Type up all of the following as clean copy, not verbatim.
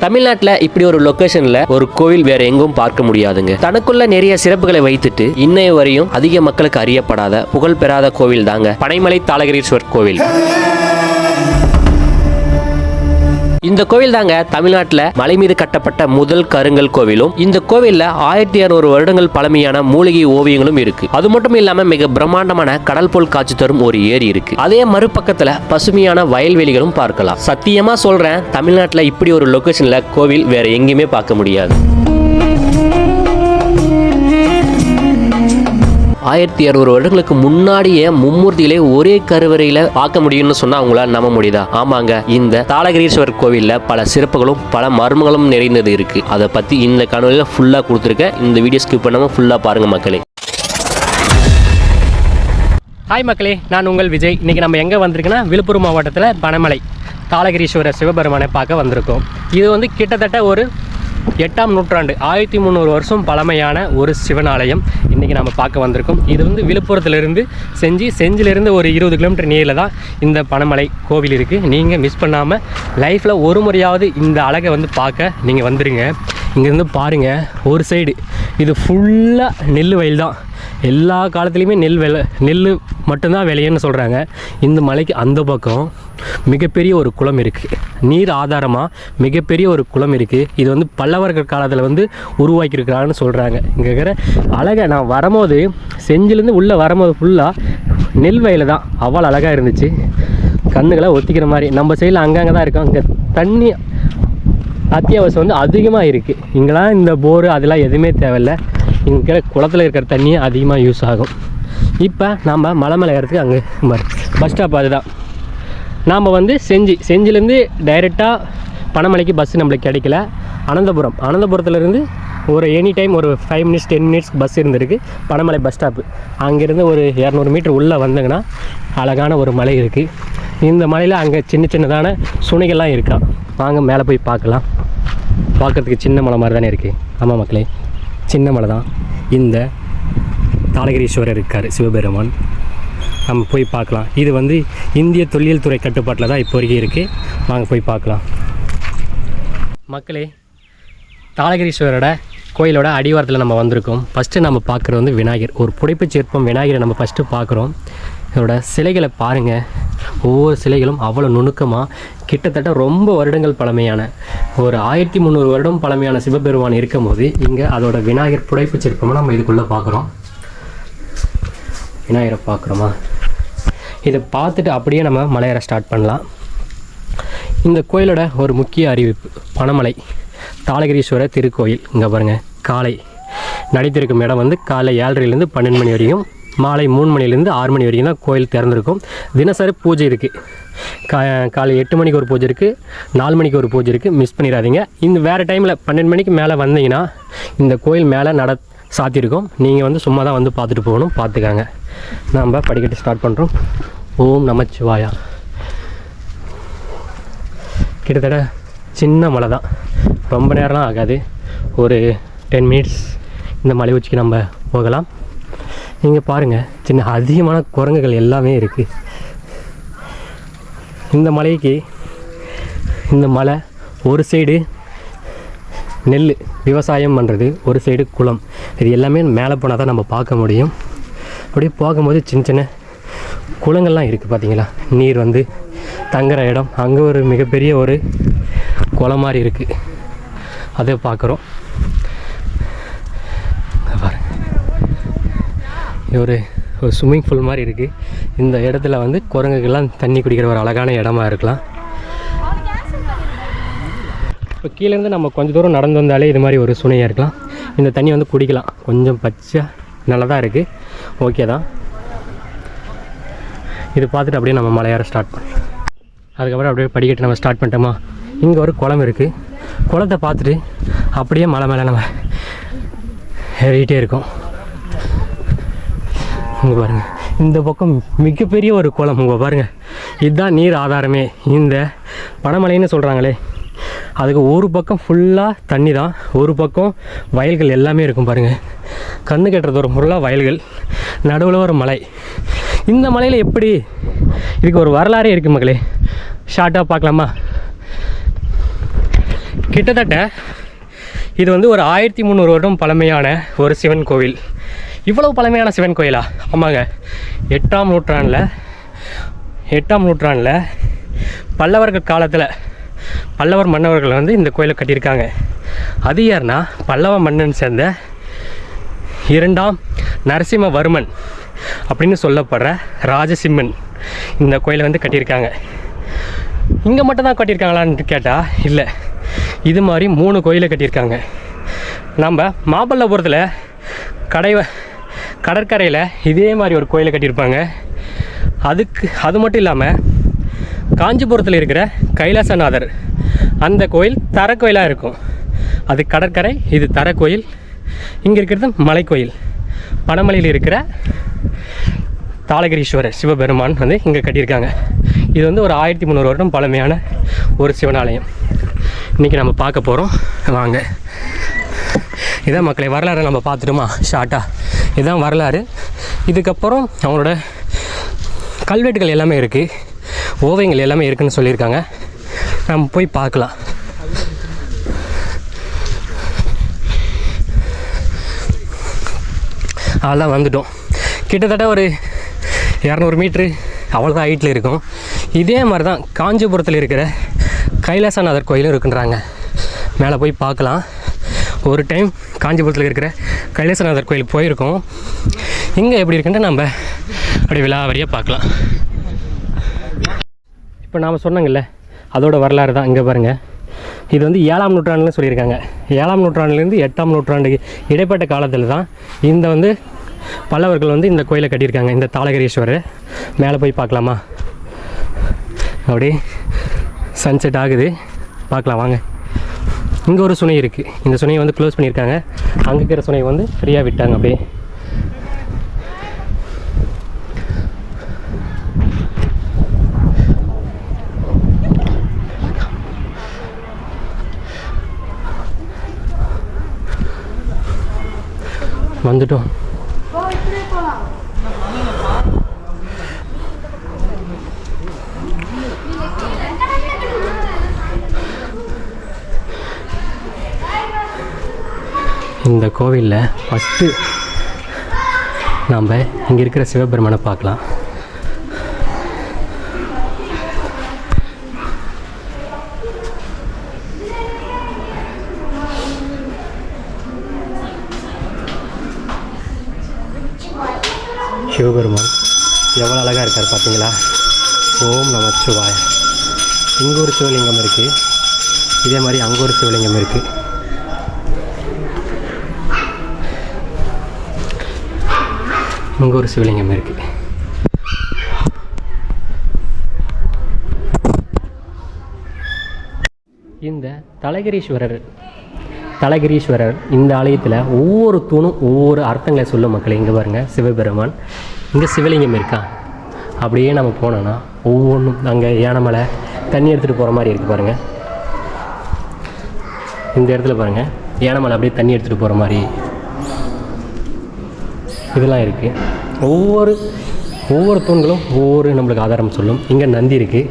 தமிழ்நாட்டில் இப்படி ஒரு லொகேஷன்ல ஒரு கோவில் வேற எங்கும் பார்க்க முடியாதுங்க. தனக்குள்ள நிறைய சிறப்புகளை வைத்துட்டு இன்னைய வரையும் அதிக மக்களுக்கு அறியப்படாத புகழ் பெறாத கோவில் தாங்க பனைமலை தாளகிரீஸ்வரர் கோவில். இந்த கோவில் தாங்க தமிழ்நாட்டில் மலை மீது கட்டப்பட்ட முதல் கருங்கல் கோவிலும். இந்த கோவில்ல 1600 வருடங்கள் பழமையான மூலிகை ஓவியங்களும் இருக்கு. அது மட்டும் இல்லாம மிக பிரம்மாண்டமான கடல் போல் காட்சி தரும் ஒரு ஏரி இருக்கு. அதே மறுபக்கத்துல பசுமையான வயல்வெளிகளும் பார்க்கலாம். சத்தியமா சொல்றேன், தமிழ்நாட்டில் இப்படி ஒரு லொகேஷன்ல கோவில் வேற எங்கேயுமே பார்க்க முடியாது. 1600 வருடங்களுக்கு முன்னாடியே மும்மூர்த்திகளே ஒரே கருவறையில பார்க்க முடியும்னு சொன்னா அவங்களால நம்ப முடியுதா? ஆமாங்க, இந்த தாளகிரீஸ்வரர் கோவில்ல பல சிறப்புகளும் பல மர்மங்களும் நிறைந்தது இருக்கு. அதை பத்தி இந்த காணொலியில ஃபுல்லா கொடுத்துருக்கேன். இந்த வீடியோ ஸ்கிப் பண்ணாம ஃபுல்லா பாருங்க மக்களே. ஹாய் மக்களே, நான் உங்கள் விஜய். இன்னைக்கு நம்ம எங்க வந்திருக்கோன்னா விழுப்புரம் மாவட்டத்தில் பனைமலை தாளகிரீஸ்வரர் சிவபெருமானை பார்க்க வந்திருக்கோம். இது கிட்டத்தட்ட ஒரு 8ஆம் நூற்றாண்டு 1300 வருஷம் பழமையான ஒரு சிவன் ஆலயம் இன்றைக்கி நம்ம பார்க்க வந்திருக்கோம். இது விழுப்புரத்துலேருந்து செஞ்சிலிருந்து ஒரு 20 கிலோமீட்டர் நீரில் தான் இந்த பனைமலை கோவில் இருக்குது. நீங்கள் மிஸ் பண்ணாமல் லைஃப்பில் ஒரு முறையாவது இந்த அழகை பார்க்க நீங்கள் வந்துடுங்க. இங்கேருந்து பாருங்கள், ஒரு சைடு இது ஃபுல்லாக நெல் வயல் தான். எல்லா காலத்துலேயுமே நெல் மட்டும்தான் விளையன்னு சொல்கிறாங்க. இந்த மலைக்கு அந்த பக்கம் மிகப்பெரிய ஒரு குளம் இருக்குது. நீர் ஆதாரமாக மிகப்பெரிய ஒரு குளம் இருக்குது. இது பல்லவர்கள் காலத்தில் உருவாக்கியிருக்கிறான்னு சொல்கிறாங்க. இங்கே இருக்கிற அழகை நான் வரும்போது செஞ்சிலேருந்து உள்ளே வரும்போது ஃபுல்லாக நெல் வயல் தான். அவ்வளோ அழகாக இருந்துச்சு, கண்ணுகளை ஒத்திக்கிற மாதிரி. நம்ம சைடில் அங்கங்கே தான் இருக்கோம். இங்கே தண்ணி அத்தியாவசியம் அதிகமாக இருக்குது. இங்கெல்லாம் இந்த போரு அதெல்லாம் எதுவுமே தேவையில்லை. இங்கே குளத்தில் இருக்கிற தண்ணி அதிகமாக யூஸ் ஆகும். இப்போ நம்ம மலை மேலே ஏறதுக்கு அங்கே பஸ் ஸ்டாப் அதுதான். நாம் செஞ்சிலேருந்து டைரெக்டாக பனைமலைக்கு பஸ்ஸு நம்மளுக்கு கிடைக்கல. அனந்தபுரத்துலேருந்து ஒரு எனி டைம் ஒரு 5 மினிட்ஸ் 10 மினிட்ஸ்க்கு பஸ் இருந்திருக்கு பனைமலை பஸ் ஸ்டாப்பு. அங்கேருந்து ஒரு 200 மீட்டர் உள்ளே வந்தங்கன்னா அழகான ஒரு மலை இருக்குது. இந்த மலையில் அங்கே சின்னதான சுனைகள்லாம் இருக்கா. வாங்க மேலே போய் பார்க்கலாம். பார்க்குறதுக்கு சின்ன மலை மாதிரி தானே இருக்குது. ஆமாம் மக்களே, சின்ன மலை தான். இந்த தாளகிரீஸ்வரர் இருக்கார் சிவபெருமான். நம்ம போய் பார்க்கலாம். இது இந்திய தொல்லியல் துறை கட்டுப்பாட்டில் தான் இப்போ வரைக்கும் இருக்குது. வாங்க போய் பார்க்கலாம் மக்களே. தாளகிரீஸ்வரோட கோயிலோட அடிவாரத்தில் நம்ம வந்திருக்கோம். ஃபஸ்ட்டு நம்ம பார்க்குறது விநாயகர், ஒரு புடைப்புச் சிற்பம் விநாயகரை நம்ம ஃபஸ்ட்டு பார்க்குறோம். இதோட சிலைகளை பாருங்கள். ஒவ்வொரு சிலைகளும் அவ்வளோ நுணுக்கமாக கிட்டத்தட்ட ரொம்ப வருடங்கள் பழமையான ஒரு 1300 வருடம் பழமையான சிவபெருமான் இருக்கும் போது இங்கே அதோட விநாயகர் புடைப்பு சிற்பமாக நம்ம இதுக்குள்ளே பார்க்குறோம். விநாயகரை பார்க்குறோமா? இதை பார்த்துட்டு அப்படியே நம்ம மலையேற ஸ்டார்ட் பண்ணலாம். இந்த கோயிலோட ஒரு முக்கிய அறிவிப்பு, பனைமலை தாளகிரீஸ்வரர் திருக்கோயில். இங்கே பாருங்கள், காலை நடைத்திருக்கும் இடம் காலை 7:30லேருந்து 12 மணி வரையும், மாலை 3 மணிலேருந்து 6 மணி வரைக்கும் தான் கோயில் திறந்திருக்கும். தினசரி பூஜை இருக்குது. காலை 8 மணிக்கு ஒரு பூஜை இருக்குது, 4 மணிக்கு ஒரு பூஜை இருக்குது. மிஸ் பண்ணிடாதீங்க. இந்த வேறு டைமில் 12 மணிக்கு மேலே வந்தீங்கன்னா இந்த கோயில் மேலே சாத்தியிருக்கும். நீங்கள் சும்மா தான் பார்த்துட்டு போகணும். பார்த்துக்காங்க. நம்ம படிக்கட்டு ஸ்டார்ட் பண்ணுறோம். ஓம் நமச்சிவாயா. கிட்டத்தட்ட சின்ன மலை தான், ரொம்ப நேரம்லாம் ஆகாது. ஒரு 10 மினிட்ஸ் இந்த மலை உச்சிக்கு நம்ம போகலாம். நீங்கள் பாருங்கள், அதிகமான குரங்குகள் எல்லாமே இருக்குது. இந்த மலைக்கு இந்த மலை ஒரு சைடு நெல் விவசாயம் பண்ணுறது, ஒரு சைடு குளம். இது எல்லாமே மேலே போனால் தான் நம்ம பார்க்க முடியும். அப்படியே போகும்போது சின்ன குளங்கள்லாம் இருக்குது பார்த்தீங்களா. நீர் தங்குற இடம். அங்கே ஒரு மிகப்பெரிய ஒரு குளம் மாதிரி இருக்குது, அதை பார்க்குறோம். ஒரு ஸ்விம்மிங் பூல் மாதிரி இருக்குது. இந்த இடத்துல குரங்குகள்லாம் தண்ணி குடிக்கிற ஒரு அழகான இடமா இருக்கலாம். இப்போ கீழேருந்து நம்ம கொஞ்சம் தூரம் நடந்து வந்தாலே இது மாதிரி ஒரு சுனையாக இருக்கலாம். இந்த தண்ணி குடிக்கலாம். கொஞ்சம் பச்சை நல்லா தான் இருக்குது, ஓகே தான். இது பார்த்துட்டு அப்படியே நம்ம மலையேற ஸ்டார்ட் பண்ணலாம். அதுக்கப்புறம் அப்படியே படிக்கட்டு நம்ம ஸ்டார்ட் பண்ணிட்டோமா. இங்கே ஒரு குளம் இருக்குது. குளத்தை பார்த்துட்டு அப்படியே மலை மேலே நம்ம ஏறிக்கிட்டே இருக்கோம். இங்கே பாருங்கள், இந்த பக்கம் மிகப்பெரிய ஒரு குளம். இங்கே பாருங்கள், இதுதான் நீர் ஆதாரமே. இந்த பனைமலைன்னு சொல்கிறாங்களே, அதுக்கு ஒரு பக்கம் ஃபுல்லாக தண்ணி தான், ஒரு பக்கம் வயல்கள் எல்லாமே இருக்கும். பாருங்கள், கண்ணு கட்டுறது ஒரு ஃபுல்லாக வயல்கள், நடுவில் ஒரு மலை. இந்த மலையில் எப்படி, இதுக்கு ஒரு வரலாறே இருக்குது மக்களே. ஷார்ட்டாக பார்க்கலாமா? கிட்டத்தட்ட இது வந்து ஒரு 1300 வருடம் பழமையான ஒரு சிவன் கோவில். இவ்வளவு பழமையான சிவன் கோயிலா? ஆமாங்க, 8ஆம் நூற்றாண்டில் பல்லவர்கள் காலத்தில் பல்லவர் மன்னவர்கள் வந்து இந்த கோயிலை கட்டியிருக்காங்க. அது யாருன்னா பல்லவ மன்னன் சேர்ந்த 2ஆம் நரசிம்மவர்மன் அப்படின்னு சொல்லப்படுற ராஜசிம்மன் இந்த கோயிலை வந்து கட்டியிருக்காங்க. இங்கே மட்டும் தான் கட்டியிருக்காங்களான்னு கேட்டால் இல்லை, இது மாதிரி 3 கோயிலை கட்டியிருக்காங்க. நம்ம மாமல்லபுரத்தில் கடற்கரையில் இதே மாதிரி ஒரு கோயிலை கட்டியிருப்பாங்க. அது மட்டும் இல்லாமல் காஞ்சிபுரத்தில் இருக்கிற கைலாசநாதர் அந்த கோயில் தரக்கோயிலாக இருக்கும். அது கடற்கரை, இது தரக்கோயில். இங்கே இருக்கிறது மலைக்கோயில். பனமலையில் இருக்கிற தாளகிரீஸ்வரர் சிவபெருமான் வந்து இங்கே கட்டியிருக்காங்க. இது வந்து ஒரு 1300 வருடம் பழமையான ஒரு சிவனாலயம். இன்றைக்கி நம்ம பார்க்க போகிறோம், வாங்க. இதான் மக்களை வரலாறு நம்ம பார்த்துட்டோமா ஷார்ட்டாக. இதுதான் வரலாறு. இதுக்கப்புறம் அவங்களோட கல்வெட்டுகள் எல்லாமே இருக்குது, ஓவியங்கள் எல்லாமே இருக்குதுன்னு சொல்லியிருக்காங்க. நம்ம போய் பார்க்கலாம். அதெல்லாம் வந்துட்டோம். கிட்டத்தட்ட ஒரு 200 மீட்ரு அவ்வளோதான் ஹைட்டில் இருக்கும். இதே மாதிரி தான் காஞ்சிபுரத்தில் இருக்கிற கைலாசநாதர் கோயிலும் இருக்குன்றாங்க. மேலே போய் பார்க்கலாம். ஒரு டைம் காஞ்சிபுரத்தில் இருக்கிற கைலாசநாதர் கோயில் போயிருக்கோம். இங்கே எப்படி இருக்குன்ட்டு நம்ம அப்படி விலாவரியாக பார்க்கலாம். இப்போ நாம் சொன்னாங்கல்ல, அதோட வரலாறு தான் இங்கே பாருங்கள். இது வந்து 7ஆம் நூற்றாண்டுன்னு சொல்லியிருக்காங்க. 7ஆம் நூற்றாண்டுலேருந்து 8ஆம் நூற்றாண்டுக்கு இடைப்பட்ட காலத்தில் தான் இந்த வந்து பல்லவர்கள் வந்து இந்த கோயிலை கட்டியிருக்காங்க. இந்த தாளகிரீஸ்வரர் மேலே போய் பார்க்கலாமா? அப்படியே சன்செட் ஆகுது, பார்க்கலாம் வாங்க. இங்கே ஒரு சுனை இருக்குது. இந்த சுனையை வந்து க்ளோஸ் பண்ணியிருக்காங்க. அங்கே இருக்கிற சுனை வந்து ஃப்ரீயாக விட்டாங்க. அப்படியே வந்துட்டோம். இந்த கோவிலில் ஃபஸ்ட்டு நாம் இங்கே இருக்கிற சிவபெருமானை பார்க்கலாம். சிவபெருமான் எவ்வளோ அழகாக இருக்கார் பார்த்தீங்களா? ஓம் நமச்சிவாய. இங்கே ஒரு சிவலிங்கம் இருக்குது, இதே மாதிரி அங்கே ஒரு சிவலிங்கம் இருக்குது. இங்கே ஒரு சிவலிங்கம் இருக்குது. இந்த தலகிரீஸ்வரர் இந்த ஆலயத்தில் ஒவ்வொரு தூணும் ஒவ்வொரு அர்த்தங்களை சொல்லும் மக்கள். இங்கே பாருங்கள், சிவபெருமான். இங்கே சிவலிங்கம் இருக்கா? அப்படியே நம்ம போனோன்னா ஒவ்வொன்றும் அங்கே யானைமலை தண்ணி எடுத்துகிட்டு போகிற மாதிரி இருக்குது பாருங்கள். இந்த இடத்துல பாருங்கள், யானைமலை அப்படியே தண்ணி எடுத்துகிட்டு போகிற மாதிரி இதெல்லாம் இருக்குது. ஒவ்வொரு தூண்களும் ஒவ்வொரு நம்மளுக்கு ஆதாரம் சொல்லும். இங்கே நந்தி இருக்குது.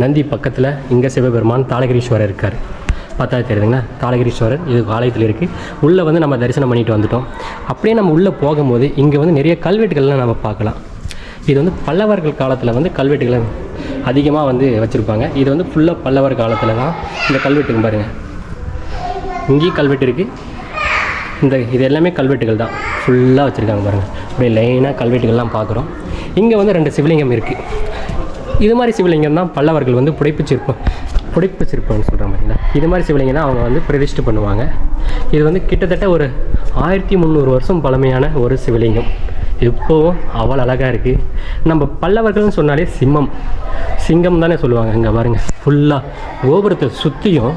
நந்தி பக்கத்தில் இங்கே சிவபெருமான் தாளகிரீஸ்வரர் இருக்கார். பார்த்தா தெரியுதுங்களா? தாளகிரீஸ்வரர் இது ஆலயத்தில் இருக்குது. உள்ளே வந்து நம்ம தரிசனம் பண்ணிட்டு வந்துட்டோம். அப்படியே நம்ம உள்ளே போகும்போது இங்கே வந்து நிறைய கல்வெட்டுகள்லாம் நம்ம பார்க்கலாம். இது வந்து பல்லவர்கள் காலத்தில் வந்து கல்வெட்டுகளை அதிகமாக வந்து வச்சுருப்பாங்க. இது வந்து ஃபுல்லாக பல்லவர் காலத்தில் தான் இந்த கல்வெட்டுக்கு பாருங்கள். இங்கேயும் கல்வெட்டு இருக்குது. இது எல்லாமே கல்வெட்டுகள் தான் ஃபுல்லாக வச்சுருக்காங்க பாருங்கள். அப்படியே லைனாக கல்வெட்டுகள்லாம் பார்க்குறோம். இங்கே வந்து 2 சிவலிங்கம் இருக்குது. இது மாதிரி சிவலிங்கம் தான் பல்லவர்கள் வந்து புடைப்பு சிற்பம்னு சொல்கிற மாதிரிங்களா. இது மாதிரி சிவலிங்கம் தான் அவங்க வந்து பிரதிஷ்டை பண்ணுவாங்க. இது வந்து கிட்டத்தட்ட ஒரு 1300 வருஷம் பழமையான ஒரு சிவலிங்கம். இப்போவும் அவ்வளோ அழகாக இருக்குது. நம்ம பல்லவர்கள்னு சொன்னாலே சிங்கம் தானே சொல்லுவாங்க. இங்கே பாருங்கள், ஃபுல்லாக கோபுரத்தை சுற்றியும்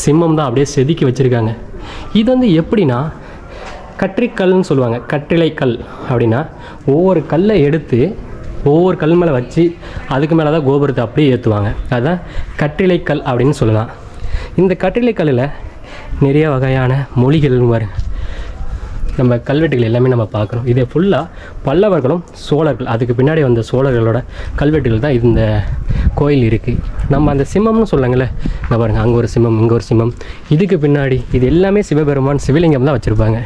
சிம்மம் தான் அப்படியே செதுக்கி வச்சுருக்காங்க. இது வந்து எப்படின்னா கற்றிக்கல்னு சொல்லுவாங்க. கற்றிலைக்கல் அப்படின்னா ஒவ்வொரு கல்லை எடுத்து ஒவ்வொரு கல் மேலே வச்சு அதுக்கு மேலே தான் கோபுரத்தை அப்படியே ஏற்றுவாங்க. அதுதான் கற்றிலைக்கல் அப்படின்னு சொல்லலாம். இந்த கற்றிலைக்கல்லில் நிறைய வகையான மொழிகள் பாருங்க. நம்ம கல்வெட்டுகள் எல்லாமே நம்ம பார்க்குறோம். இதே ஃபுல்லாக பல்லவர்களும் சோழர்கள், அதுக்கு பின்னாடி வந்த சோழர்களோட கல்வெட்டுகள் தான் இந்த கோயில் இருக்குது. நம்ம அந்த சிம்மம்னு சொல்லுங்களே, இங்கே பாருங்கள், அங்கே ஒரு சிம்மம், இங்கே ஒரு சிம்மம், இதுக்கு பின்னாடி இது எல்லாமே சிவபெருமான் சிவலிங்கம் தான் வச்சுருப்பாங்க.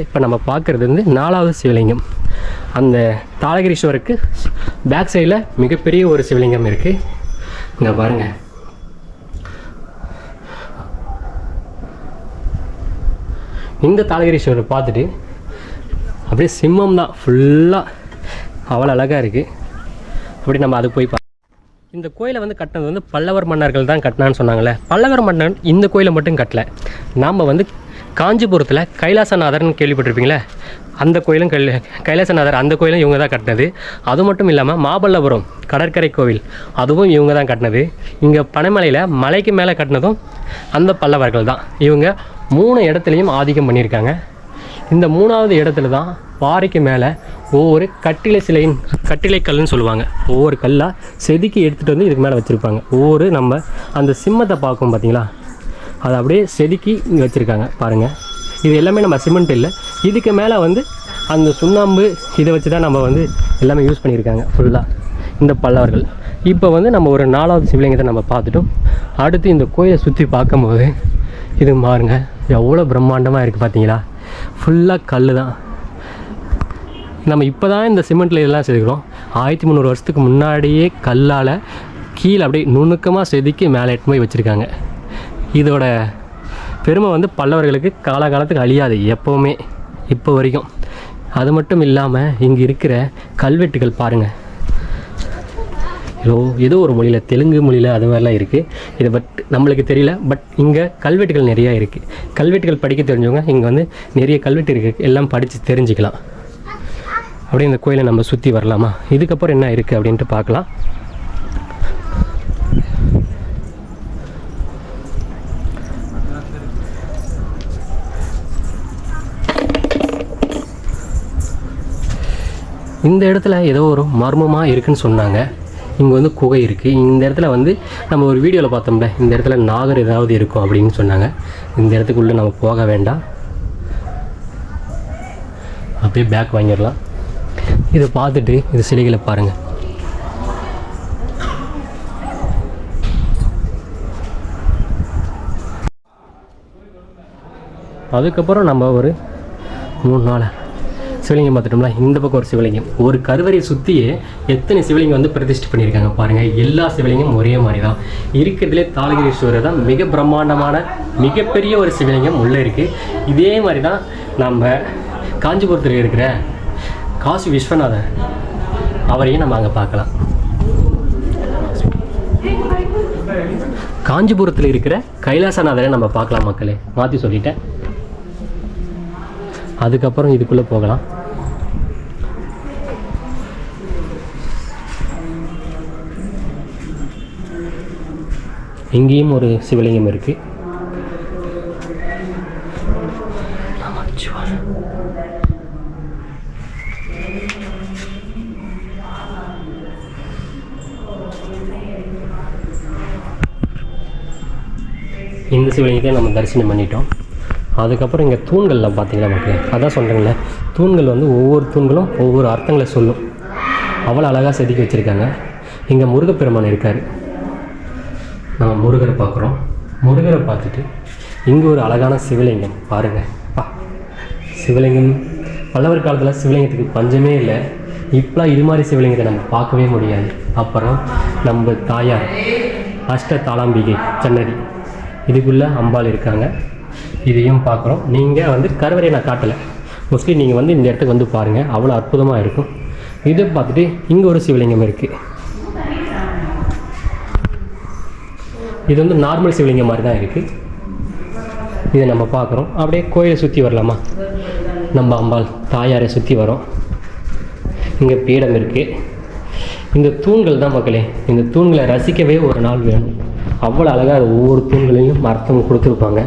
இப்போ நம்ம பார்க்குறது வந்து 4வது சிவலிங்கம். அந்த தாளகிரீஸ்வருக்கு பேக் சைடில் மிகப்பெரிய ஒரு சிவலிங்கம் இருக்குது. இங்கே பாருங்கள், இந்த தாளகிரீஸ்வரரை பார்த்துட்டு அப்படியே சிம்மம் தான் ஃபுல்லாக அவ்வளோ அழகாக இருக்குது. அப்படி நம்ம அது போய் இந்த கோயிலை வந்து கட்டினது வந்து பல்லவர் மன்னர்கள் தான் கட்டினான்னு சொன்னாங்களே. பல்லவர் மன்னன் இந்த கோயிலை மட்டும் கட்டலை. நாம் வந்து காஞ்சிபுரத்தில் கைலாசநாதர்னு கேள்விப்பட்டிருப்பீங்களே, அந்த கோயிலும் கைலாசநாதர், அந்த கோயிலும் இவங்க தான் கட்டினது. அது மட்டும் இல்லாமல் மாமல்லபுரம் கடற்கரை கோவில், அதுவும் இவங்க தான் கட்டினது. இங்கே பனைமலையில் மலைக்கு மேலே கட்டினதும் அந்த பல்லவர்கள் தான். இவங்க 3 இடத்துலையும் ஆதிக்கம் பண்ணியிருக்காங்க. இந்த 3வது இடத்துல தான் பாறைக்கு மேலே ஒவ்வொரு கட்டிலை கல்லுன்னு சொல்லுவாங்க, ஒவ்வொரு கல்லாக செதுக்கி எடுத்துகிட்டு வந்து இதுக்கு மேலே வச்சுருப்பாங்க. ஒவ்வொரு நம்ம அந்த சிம்மத்தை பார்க்கும் பார்த்தீங்களா, அதை அப்படியே செதுக்கி இங்கே வச்சுருக்காங்க பாருங்கள். இது எல்லாமே நம்ம சிமெண்ட் இல்லை, இதுக்கு மேலே வந்து அந்த சுண்ணாம்பு இதை வச்சு தான் நம்ம வந்து எல்லாமே யூஸ் பண்ணியிருக்காங்க ஃபுல்லாக இந்த பல்லவர்கள். இப்போ வந்து நம்ம ஒரு 4வது சிவலிங்கத்தை நம்ம பார்த்துட்டோம். அடுத்து இந்த கோயிலை சுற்றி பார்க்கும்போது இது பாருங்க எவ்வளோ பிரம்மாண்டமாக இருக்குது பார்த்தீங்களா, ஃபுல்லாக கல் தான். நம்ம இப்போ தான் இந்த சிமெண்ட்டில் இதெல்லாம் செதுக்கிறோம். 1300 வருஷத்துக்கு முன்னாடியே கல்லால் கீழே அப்படியே நுணுக்கமாக செதுக்கி மேலே எட்டு போய் வச்சுருக்காங்க. இதோட பெருமை வந்து பல்லவர்களுக்கு காலகாலத்துக்கு அழியாது எப்போவுமே, இப்போ வரைக்கும். அது மட்டும் இல்லாமல் இங்கே இருக்கிற கல்வெட்டுகள் பாருங்கள், ஏதோ ஒரு மொழியில், தெலுங்கு மொழியில் அது மாதிரிலாம் இருக்குது. இது நம்மளுக்கு தெரியல, பட் இங்கே கல்வெட்டுகள் நிறையா இருக்குது. கல்வெட்டுகள் படிக்க தெரிஞ்சவங்க இங்கே வந்து நிறைய கல்வெட்டு இருக்குது, எல்லாம் படித்து தெரிஞ்சுக்கலாம். அப்படியே இந்த கோயிலை நம்ம சுற்றி வரலாமா, இதுக்கப்புறம் என்ன இருக்குது அப்படின்ட்டு பார்க்கலாம். இந்த இடத்துல ஏதோ ஒரு மர்மமாக இருக்குதுன்னு சொன்னாங்க. இங்கே வந்து குகை இருக்குது. இந்த இடத்துல வந்து நம்ம ஒரு வீடியோவில் பார்த்தோம்ல, இந்த இடத்துல நாகர் ஏதாவது இருக்கும் அப்படின்னு சொன்னாங்க. இந்த இடத்துக்குள்ளே நம்ம போக வேண்டாம், அப்படியே பேக் வாங்கிடலாம். இதை பார்த்துட்டு இது சிலைகளை பாருங்கள். அதுக்கப்புறம் நம்ம ஒரு 3-4 சிவலிங்கம் பார்த்துட்டோம்ல. இந்த பக்கம் ஒரு சிவலிங்கம், ஒரு கருவறையை சுற்றியே எத்தனை சிவலிங்கம் வந்து பிரதிஷ்டை பண்ணியிருக்காங்க பாருங்கள். எல்லா சிவலிங்கம் ஒரே மாதிரி தான் இருக்கிறதுலே. தாளகிரீஸ்வரர் தான் மிக பிரம்மாண்டமான மிகப்பெரிய ஒரு சிவலிங்கம் உள்ளே இருக்குது. இதே மாதிரி தான் நம்ம காஞ்சிபுரத்தில் இருக்கிற காசி விஸ்வநாதர், அவரையும் நம்ம அங்கே பார்க்கலாம். காஞ்சிபுரத்தில் இருக்கிற கைலாசநாதரை நம்ம பார்க்கலாம் மக்களே, மாற்றி சொல்லிட்டேன். அதுக்கப்புறம் இதுக்குள்ளே போகலாம். இங்கேயும் ஒரு சிவலிங்கம் இருக்குது. இந்த சிவலிங்கத்தை நம்ம தரிசனம் பண்ணிட்டோம். அதுக்கப்புறம் இங்கே தூண்கள்லாம் பார்த்தீங்களா மக்களே, அதான் சொல்கிறேங்களே, தூண்கள் வந்து ஒவ்வொரு தூண்களும் ஒவ்வொரு அர்த்தங்களை சொல்லும். அவ்வளோ அழகாக செதுக்கி வச்சுருக்காங்க. இங்கே முருகப்பெருமான் இருக்கார். நம்ம முருகரை பார்க்குறோம். முருகரை பார்த்துட்டு இங்கே ஒரு அழகான சிவலிங்கம் பாருங்கள். சிவலிங்கம் பல்லவர் காலத்தில் சிவலிங்கத்துக்கு பஞ்சமே இல்லை. இப்போலாம் இது மாதிரி சிவலிங்கத்தை நம்ம பார்க்கவே முடியாது. அப்புறம் நம்ம தாயார் அஷ்டதாளாம்பிகை சன்னதி, இதுக்குள்ளே அம்பாள் இருக்காங்க. இதையும் பார்க்குறோம். நீங்கள் வந்து கருவறையை நான் காட்டலை, மோஸ்ட்லி நீங்கள் வந்து இந்த இடத்துக்கு வந்து பாருங்கள், அவ்வளோ அற்புதமாக இருக்கும். இதை பார்த்துட்டு இங்கே ஒரு சிவலிங்கம் இருக்குது. இது வந்து நார்மல் சிவலிங்கம் மாதிரி தான் இருக்குது. இதை நம்ம பார்க்குறோம். அப்படியே கோயிலை சுற்றி வரலாமா, நம்ம அம்பாள் தாயாரை சுற்றி வரோம். இங்கே பீடம் இருக்குது. இந்த தூண்கள் தான் மக்களே, இந்த தூண்களை ரசிக்கவே ஒரு நாள் வேணும். அவ்வளோ அழகாக ஒவ்வொரு தூண்களையும் அர்த்தம் கொடுத்துருப்பாங்க.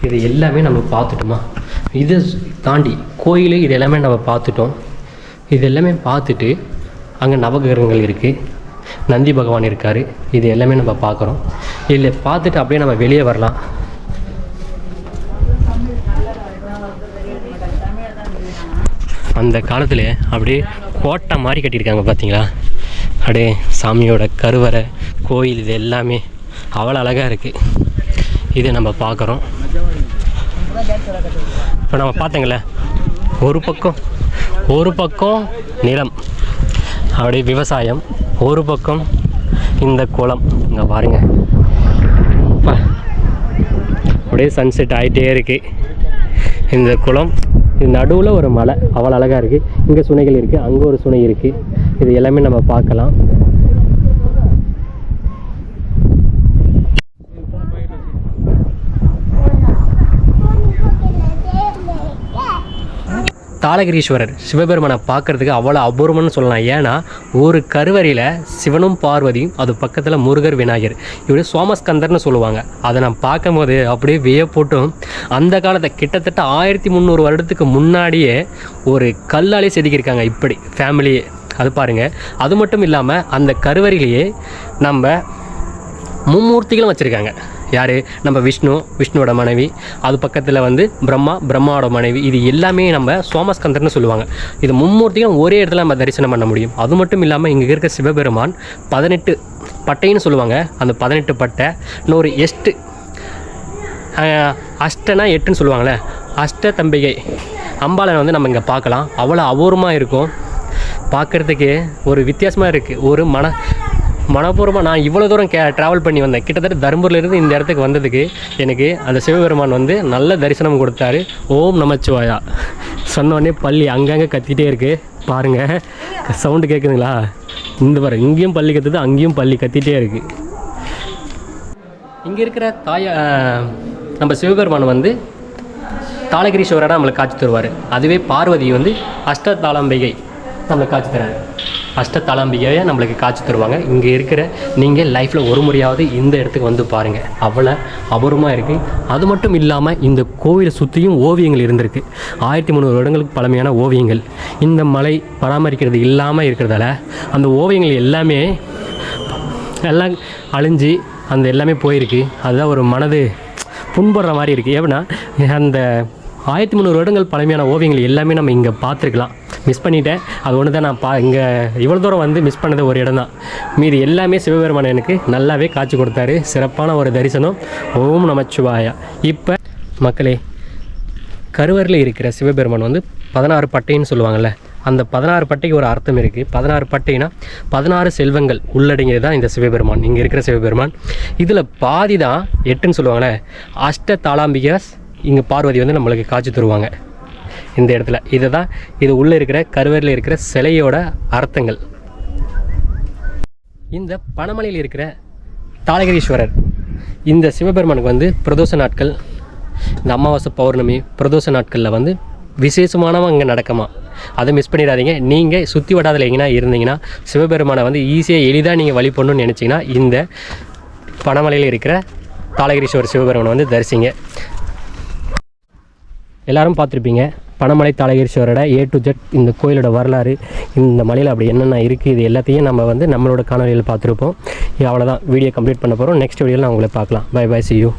இது எல்லாமே நம்ம பார்த்துட்டோமா, இதை தாண்டி கோயில் இது எல்லாமே நம்ம பார்த்துட்டோம். இது எல்லாமே பார்த்துட்டு அங்கே நவகிரகங்கள் இருக்குது, நந்தி பகவான் இருக்கார். இது எல்லாமே நம்ம பார்க்குறோம். இதில் பார்த்துட்டு அப்படியே நம்ம வெளியே வரலாம். அந்த காலத்தில் அப்படியே கோட்டை மாதிரி கட்டியிருக்காங்க பார்த்தீங்களா. அப்படியே சாமியோட கருவறை கோயில் இது எல்லாமே அவ்வளோ அழகாக இருக்குது. இதை நம்ம பார்க்குறோம். இப்போ நம்ம பார்த்தீங்களே ஒரு பக்கம் நிலம் அப்படியே விவசாயம், ஒரு பக்கம் இந்த குளம். இங்கே பாருங்க, அப்படியே சன்செட் ஆகிட்டே இருக்குது இந்த குளம். இது நடுவில் ஒரு மலை அவ்வளோ அழகாக இருக்குது. இங்கே சுனைகள் இருக்குது, அங்கே ஒரு சுனை இருக்குது. இது எல்லாமே நம்ம பார்க்கலாம். தாளகிரீஸ்வரர் சிவபெருமானை பார்க்குறதுக்கு அவ்வளோ அபூர்வம்னு சொல்லலாம். ஏன்னா ஒரு கருவறையில் சிவனும் பார்வதியும், அது பக்கத்தில் முருகர் விநாயகர், இப்படி சோமஸ்கந்தர்னு சொல்லுவாங்க. அதை நான் பார்க்கும்போது அப்படியே வியப்போட்டும். அந்த காலத்தை கிட்டத்தட்ட 1300 வருடத்துக்கு முன்னாடியே ஒரு கல்லாலே செதுக்கியிருக்காங்க இப்படி ஃபேமிலியே. அது பாருங்கள். அது மட்டும் இல்லாமல் அந்த கருவறையிலேயே நம்ம மும்மூர்த்திகளும் வச்சுருக்காங்க. யார்? நம்ம விஷ்ணுவோட மனைவி, அது பக்கத்தில் வந்து பிரம்மாவோட மனைவி. இது எல்லாமே நம்ம சோமஸ்கந்தர்னு சொல்லுவாங்க. இது மும்மூர்த்தியும் ஒரே இடத்துல நம்ம தரிசனம் பண்ண முடியும். அது மட்டும் இல்லாமல் இங்கே இருக்க சிவபெருமான் 18 பட்டைன்னு சொல்லுவாங்க. அந்த 18 பட்டை இன்னொரு அஷ்டனா 8ன்னு சொல்லுவாங்களே, அஷ்ட தம்பிகை அம்பாளை வந்து நம்ம இங்கே பார்க்கலாம். அவ்வளோ அபூர்வமாக இருக்கும். பார்க்குறதுக்கு ஒரு வித்தியாசமாக இருக்குது. ஒரு மனப்பூர்வமாக நான் இவ்வளோ தூரம் ட்ராவல் பண்ணி வந்தேன். கிட்டத்தட்ட தருமபுரியிலேருந்து இந்த இடத்துக்கு வந்ததுக்கு எனக்கு அந்த சிவபெருமான் வந்து நல்ல தரிசனம் கொடுத்தாரு. ஓம் நமச்சிவாயா சொன்னோடனே பள்ளி அங்கங்கே கத்திகிட்டே இருக்குது. பாருங்கள், சவுண்டு கேட்குதுங்களா? இந்த பாரு, இங்கேயும் பள்ளி கத்துது, அங்கேயும் பள்ளி கத்திகிட்டே இருக்குது. இங்கே இருக்கிற நம்ம சிவபெருமான் வந்து தாளகிரீஸ்வரராக நம்மளுக்கு காட்சி தருவார். அதுவே பார்வதி வந்து அஷ்டதாளம்பிகை நம்மளுக்கு காட்சி தராரு. அஷ்டதாளம்பிகையை நம்மளுக்கு காட்சி தருவாங்க. இங்கே இருக்கிற நீங்கள் லைஃப்பில் ஒரு முறையாவது இந்த இடத்துக்கு வந்து பாருங்கள். அவ்வளோ அபூர்வமாக இருக்குது. அது மட்டும் இல்லாமல் இந்த கோவிலை சுற்றியும் ஓவியங்கள் இருந்திருக்கு. 1300 வருடங்களுக்கு பழமையான ஓவியங்கள். இந்த மலை பராமரிக்கிறது இல்லாமல் இருக்கிறதால அந்த ஓவியங்கள் எல்லாமே எல்லாம் அழிஞ்சு அந்த எல்லாமே போயிருக்கு. அதுதான் ஒரு மனது புண்படுற மாதிரி இருக்குது. ஏன்னா அந்த 1300 வருடங்கள் பழமையான ஓவியங்கள் எல்லாமே நம்ம இங்கே பார்த்துருக்கலாம். மிஸ் பண்ணிட்டேன். அது ஒன்று தான் நான் இங்கே இவ்வளோ தூரம் வந்து மிஸ் பண்ணது ஒரு இடம் தான். மீது எல்லாமே சிவபெருமான் எனக்கு நல்லாவே காட்சி கொடுத்தாரு. சிறப்பான ஒரு தரிசனம். ஓம் நமச்சிவாயா. இப்போ மக்களே, கருவறையில் இருக்கிற சிவபெருமான் வந்து 16 பட்டைன்னு சொல்லுவாங்கள்ல, அந்த 16 பட்டைக்கு ஒரு அர்த்தம் இருக்குது. 16 பட்டைனா 16 செல்வங்கள் உள்ளடங்கியது தான் இந்த சிவபெருமான். இங்கே இருக்கிற சிவபெருமான் இதில் பாதி தான் 8ன்னு சொல்லுவாங்களே, அஷ்ட தாளாம்பிகாஸ். இங்கே பார்வதி வந்து நம்மளுக்கு காட்சி தருவாங்க இந்த இடத்துல. இது உள்ளே இருக்கிற கருவறையில் இருக்கிற சிலையோட அர்த்தங்கள். இந்த பனமலையில் இருக்கிற தாளகிரீஸ்வரர் இந்த சிவபெருமானுக்கு வந்து பிரதோஷ நாட்கள், இந்த அமாவாசை பௌர்ணமி பிரதோஷ நாட்களில் வந்து விசேஷமானவங்க இங்கே நடக்குமா. அதை மிஸ் பண்ணிடாதீங்க. நீங்கள் சுற்றி வட்டாரத்தில் எங்கன்னா இருந்தீங்கன்னா சிவபெருமானை வந்து ஈஸியாக எளிதாக நீங்கள் வழிபடணும்னு நினச்சிங்கன்னா இந்த பனமலையில் இருக்கிற தாளகிரீஸ்வரர் சிவபெருமானை வந்து தரிசிங்க. எல்லோரும் பார்த்துருப்பீங்க பனமலை தாளகிரீஸ்வரோட A to Z இந்த கோயிலோட வரலாறு, இந்த மலையில் அப்படி என்னென்ன இருக்குது, இது எல்லாத்தையும் நம்ம வந்து நம்மளோட காணொலியில் பார்த்துருப்போம். அவ்வளோதான், வீடியோ கம்ப்ளீட் பண்ண போகிறோம். நெக்ஸ்ட் வீடியோவில் நான் உங்களை பார்க்கலாம். Bye bye, see you.